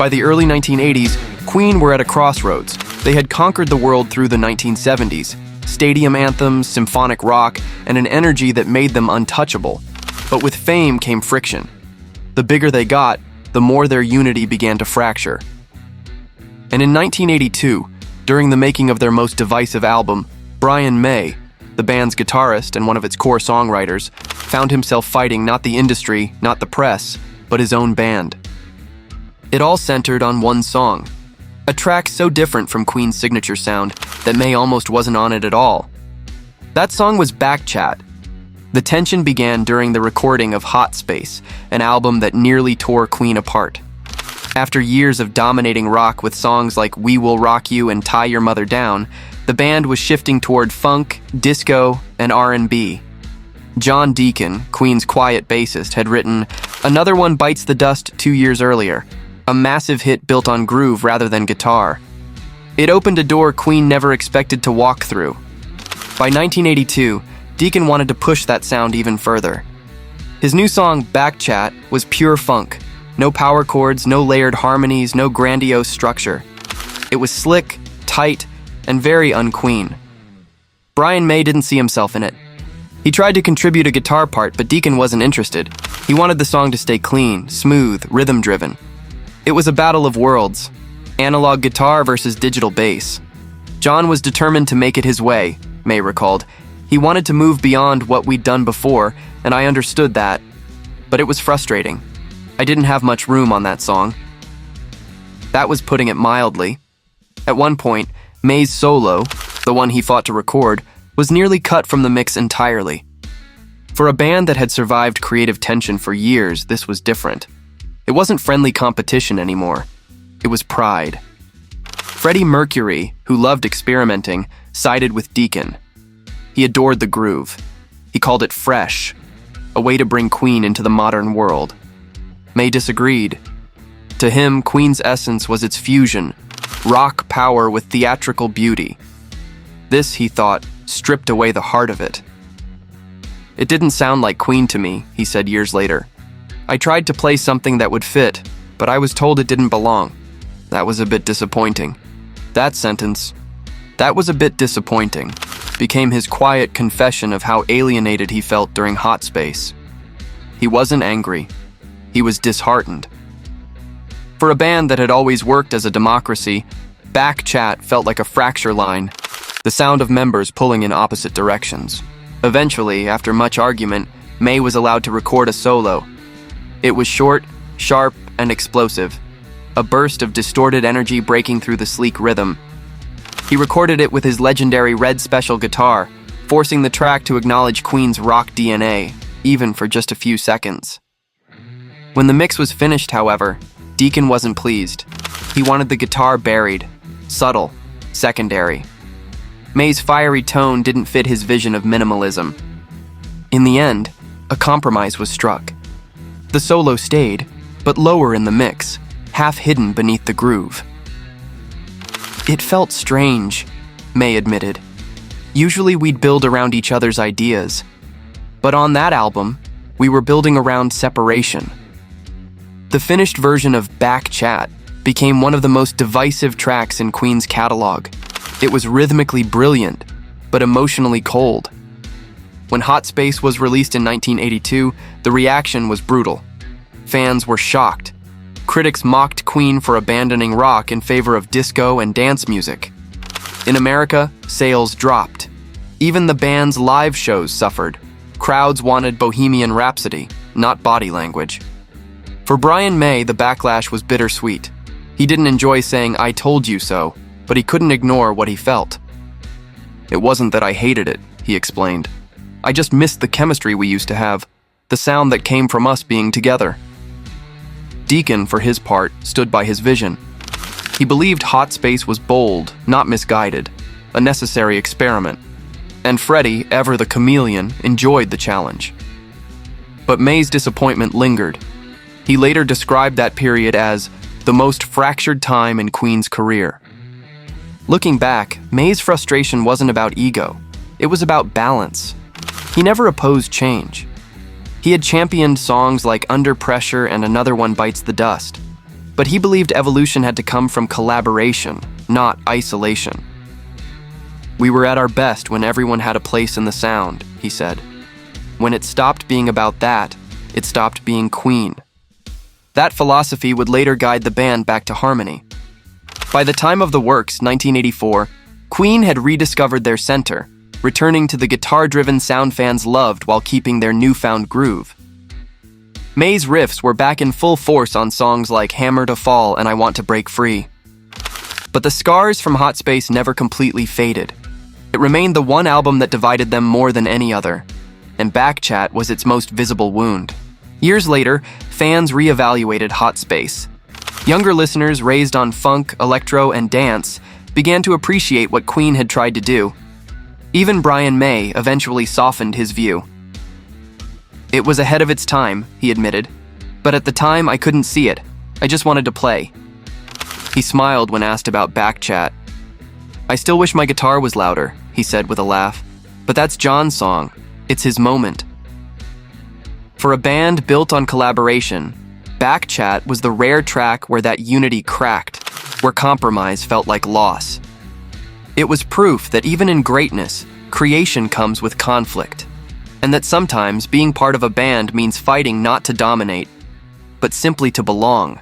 By the early 1980s, Queen were at a crossroads. They had conquered the world through the 1970s. Stadium anthems, symphonic rock, and an energy that made them untouchable. But with fame came friction. The bigger they got, the more their unity began to fracture. And in 1982, during the making of their most divisive album, Brian May, the band's guitarist and one of its core songwriters, found himself fighting not the industry, not the press, but his own band. It all centered on one song, a track so different from Queen's signature sound that May almost wasn't on it at all. That song was Backchat. The tension began during the recording of Hot Space, an album that nearly tore Queen apart. After years of dominating rock with songs like We Will Rock You and Tie Your Mother Down, the band was shifting toward funk, disco, and R&B. John Deacon, Queen's quiet bassist, had written Another One Bites the Dust 2 years earlier, a massive hit built on groove rather than guitar. It opened a door Queen never expected to walk through. By 1982, Deacon wanted to push that sound even further. His new song, Backchat, was pure funk. No power chords, no layered harmonies, no grandiose structure. It was slick, tight, and very un-Queen. Brian May didn't see himself in it. He tried to contribute a guitar part, but Deacon wasn't interested. He wanted the song to stay clean, smooth, rhythm-driven. It was a battle of worlds, analog guitar versus digital bass. John was determined to make it his way, May recalled. He wanted to move beyond what we'd done before, and I understood that. But it was frustrating. I didn't have much room on that song. That was putting it mildly. At one point, May's solo, the one he fought to record, was nearly cut from the mix entirely. For a band that had survived creative tension for years, this was different. It wasn't friendly competition anymore. It was pride. Freddie Mercury, who loved experimenting, sided with Deacon. He adored the groove. He called it fresh, a way to bring Queen into the modern world. May disagreed. To him, Queen's essence was its fusion, rock power with theatrical beauty. This, he thought, stripped away the heart of it. It didn't sound like Queen to me, he said years later. I tried to play something that would fit, but I was told it didn't belong. That was a bit disappointing. That sentence, "that was a bit disappointing," became his quiet confession of how alienated he felt during Hot Space. He wasn't angry. He was disheartened. For a band that had always worked as a democracy, Backchat felt like a fracture line, the sound of members pulling in opposite directions. Eventually, after much argument, May was allowed to record a solo. It was short, sharp, and explosive, a burst of distorted energy breaking through the sleek rhythm. He recorded it with his legendary red special guitar, forcing the track to acknowledge Queen's rock DNA, even for just a few seconds. When the mix was finished, however, Deacon wasn't pleased. He wanted the guitar buried, subtle, secondary. May's fiery tone didn't fit his vision of minimalism. In the end, a compromise was struck. The solo stayed, but lower in the mix, half hidden beneath the groove. It felt strange, May admitted. Usually we'd build around each other's ideas. But on that album, we were building around separation. The finished version of Backchat became one of the most divisive tracks in Queen's catalog. It was rhythmically brilliant, but emotionally cold. When Hot Space was released in 1982, the reaction was brutal. Fans were shocked. Critics mocked Queen for abandoning rock in favor of disco and dance music. In America, sales dropped. Even the band's live shows suffered. Crowds wanted Bohemian Rhapsody, not Body Language. For Brian May, the backlash was bittersweet. He didn't enjoy saying, "I told you so," but he couldn't ignore what he felt. "It wasn't that I hated it," he explained. "I just missed the chemistry we used to have, the sound that came from us being together." Deacon, for his part, stood by his vision. He believed Hot Space was bold, not misguided, a necessary experiment. And Freddie, ever the chameleon, enjoyed the challenge. But May's disappointment lingered. He later described that period as the most fractured time in Queen's career. Looking back, May's frustration wasn't about ego. It was about balance. He never opposed change. He had championed songs like Under Pressure and Another One Bites the Dust. but he believed evolution had to come from collaboration, not isolation. "We were at our best when everyone had a place in the sound," he said. "When it stopped being about that, it stopped being Queen." That philosophy would later guide the band back to harmony. By the time of the Works, 1984, Queen had rediscovered their center, returning to the guitar-driven sound fans loved while keeping their newfound groove. May's riffs were back in full force on songs like Hammer to Fall and I Want to Break Free. But the scars from Hot Space never completely faded. It remained the one album that divided them more than any other, and Backchat was its most visible wound. Years later, fans reevaluated Hot Space. Younger listeners raised on funk, electro, and dance began to appreciate what Queen had tried to do. Even Brian May eventually softened his view. "It was ahead of its time," he admitted, "but at the time I couldn't see it. I just wanted to play." He smiled when asked about Backchat. "I still wish my guitar was louder," he said with a laugh, "but that's John's song. It's his moment." For a band built on collaboration, Backchat was the rare track where that unity cracked, where compromise felt like loss. It was proof that even in greatness, creation comes with conflict, and that sometimes being part of a band means fighting not to dominate, but simply to belong.